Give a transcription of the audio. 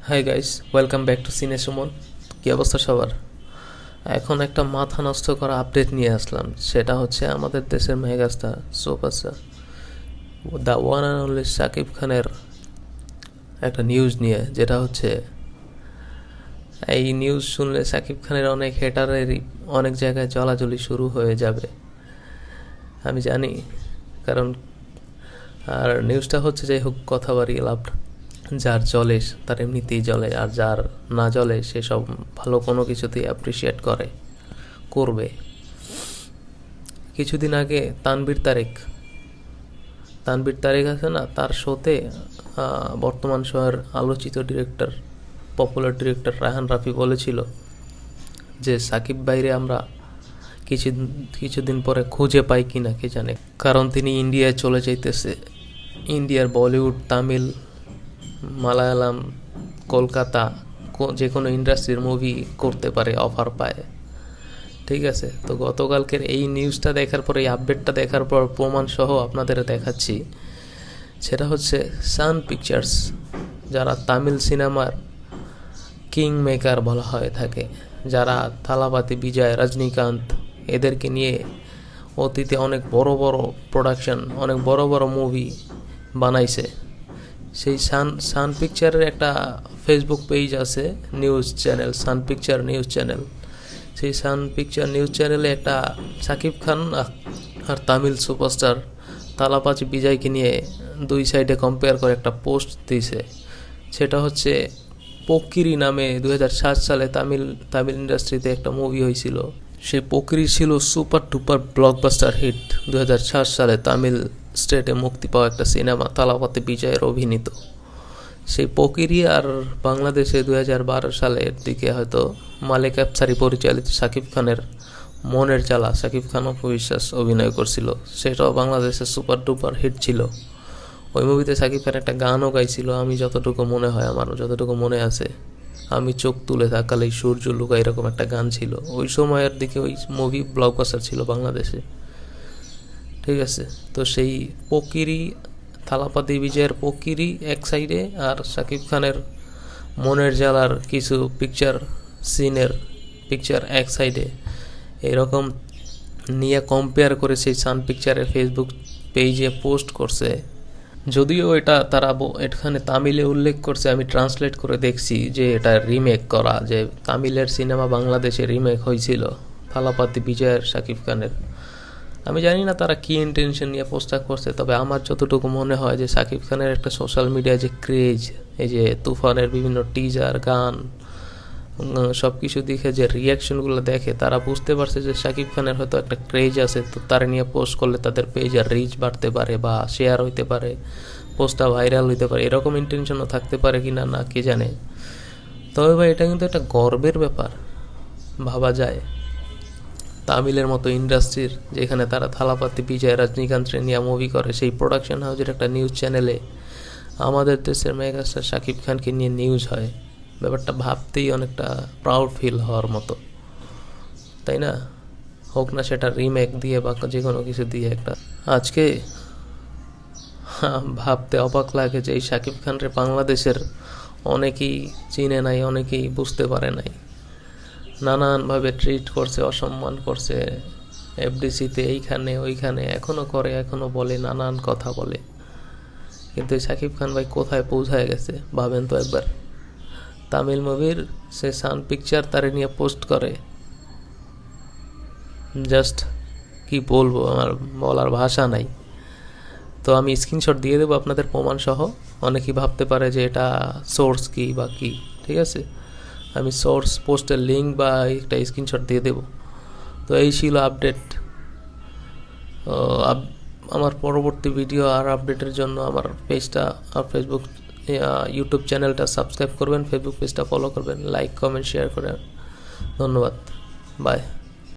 Hi guys, welcome back to সিনে সুমন। কী অবস্থা সবার? এখন একটা মাথা নষ্ট করা আপডেট নিয়ে আসলাম। সেটা হচ্ছে আমাদের দেশের megastar superstar the one and only Shakib খানের একটা নিউজ নিয়ে, যেটা হচ্ছে এই নিউজ শুনলে শাকিব খানের অনেক হেটারেরই অনেক জায়গায় জ্বলাজ্বলি শুরু হয়ে যাবে, আমি জানি। কারণ আর নিউজটা হচ্ছে, যাই হোক, কথা বাড়িয়ে লাভ, যার জ্বলে তার এমনিতেই জ্বলে, আর যার না জ্বলে সে সব ভালো কোনো কিছুতেই অ্যাপ্রিসিয়েট করবে। কিছুদিন আগে তানভীর তারেক আছে না, তার শোতে বর্তমান সময়ের আলোচিত director, popular director Raihan Rafi বলেছিল যে সাকিব ভাইরে আমরা কিছুদিন পরে খুঁজে পাই কিনা কে জানে, কারণ তিনি ইন্ডিয়ায় চলে যাইতেছে। ইন্ডিয়ার বলিউড, তামিল, মালায়ালাম, কলকাতা, যে কোনো ইন্ডাস্ট্রির মুভি করতে পারে, অফার পায়। ঠিক আছে, তো গতকালকের এই নিউজটা দেখার পর, এই আপডেটটা দেখার পর প্রমাণ সহ আপনাদের দেখাচ্ছি। সেটা হচ্ছে সান পিকচার্স, যারা তামিল সিনেমার কিং মেকার বলা হয়ে থাকে, যারা থালাপাতি বিজয়, রজনীকান্ত এদেরকে নিয়ে অতীতে অনেক বড় বড় প্রোডাকশন, অনেক বড় বড় মুভি বানাইছে। সেই সান পিকচারের একটা ফেসবুক পেজ আছে, নিউজ চ্যানেল, সান পিকচার নিউজ চ্যানেল। সেই সান পিকচার নিউজ চ্যানেলে একটা শাকিব খান আর তামিল সুপারস্টার থালাপাতি বিজয়কে নিয়ে দুই সাইডে কম্পেয়ার করে একটা পোস্ট দিয়েছে। সেটা হচ্ছে পোকিরি নামে 2007 সালে তামিল ইন্ডাস্ট্রিতে একটা মুভি হয়েছিল। সেই পোকিরি ছিল সুপার টুপার ব্লকবাস্টার হিট। 2007 সালে তামিল স্টেটে মুক্তি পাওয়া একটা সিনেমা, থালাপাতি বিজয়ের অভিনীত। সেই পোকিরি আর বাংলাদেশে 2012 সালের দিকে হয়তো মালেক আফসারি পরিচালিত শাকিব খানের মনের জ্বালা, শাকিব খান অপবিশ্বাস অভিনয় করছিল, সেটাও বাংলাদেশে সুপার ডুপার হিট ছিল। ওই মুভিতে শাকিব খান একটা গানও গাইছিল, আমি যতটুকু মনে হয়, আমার যতটুকু মনে আছে, আমি চোখ তুলে তাকালেই সূর্য লুকায়, এরকম একটা গান ছিল। ওই সময়ের দিকে ওই মুভি ব্লকবাস্টার ছিল বাংলাদেশে। ঠিক আছে, তো সেই পোকিরি, থালাপাতি বিজয়ের পোকিরি এক সাইডে, আর শাকিব খানের মনের জ্বালার কিছু সিনের পিকচার এক সাইডে, এরকম নিয়ে কম্পেয়ার করে সেই সান পিকচারের ফেসবুক পেজে পোস্ট করছে। যদিও এটা তারা এখানে তামিলে উল্লেখ করছে, আমি ট্রান্সলেট করে দেখছি যে এটা রিমেক করা, যে তামিলের সিনেমা বাংলাদেশে রিমেক হয়েছিল থালাপাতি বিজয়ের, শাকিব খানের। আমি জানি না তারা কী ইন্টেনশন নিয়ে পোস্টটা করছে, তবে আমার যতটুকু মনে হয় যে শাকিব খানের একটা সোশ্যাল মিডিয়ায় যে ক্রেজ, এই যে তুফানের বিভিন্ন টিজার, গান, সব কিছু দেখে যে রিয়াকশনগুলো দেখে, তারা বুঝতে পারছে যে শাকিব খানের হয়তো একটা ক্রেজ আছে, তো তারা নিয়ে পোস্ট করলে তাদের পেজের রিচ বাড়তে পারে, বা শেয়ার হইতে পারে, পোস্টটা ভাইরাল হইতে পারে, এরকম ইন্টেনশনও থাকতে পারে কি না, না কে জানে। তবে ভাই, এটা কিন্তু একটা গর্বের ব্যাপার। ভাবা যায় তামিলের মতো ইন্ডাস্ট্রির, যেখানে তারা থালাপাতি বিজয়, রজনীকান্তের নিয়ে মুভি করে, সেই প্রোডাকশন হাউসের একটা নিউজ চ্যানেলে আমাদের দেশের মেগাস্টার শাকিব খানকে নিয়ে নিউজ হয়। ব্যাপারটা ভাবতেই অনেকটা প্রাউড ফিল হওয়ার মতো, তাই না? হোক না সেটা রিমেক দিয়ে বা যে কোনো কিছু দিয়ে একটা। আজকে ভাবতে অবাক লাগে যে এই শাকিব খানরে বাংলাদেশের অনেকেই চিনে নাই, অনেকেই বুঝতে পারে নাই, নানানভাবে ট্রিট করছে, অসম্মান করছে, এফডিসিতে এইখানে ওইখানে, এখনও করে, এখনও বলে, নানান কথা বলে। কিন্তু শাকিব খান ভাই কোথায় পৌঁছায় গেছে ভাবেন তো একবার। তামিল মুভির সে সান পিকচার তারে নিয়ে পোস্ট করে, জাস্ট কি বলবো, আমার বলার ভাষা নাই। তো আমি স্ক্রিনশট দিয়ে দেবো আপনাদের প্রমাণ সহ। অনেকেই ভাবতে পারে যে এটা সোর্স কি বা কি, ঠিক আছে, আমি সোর্স পোস্টের লিঙ্ক বা একটা স্ক্রিনশট দিয়ে দেব। তো এই ছিল আপডেট। আমার পরবর্তী ভিডিও আর আপডেটের জন্য আমার পেজটা আর ফেসবুক, ইউটিউব চ্যানেলটা সাবস্ক্রাইব করবেন, ফেসবুক পেজটা ফলো করবেন, লাইক কমেন্ট শেয়ার করে। ধন্যবাদ, বাই।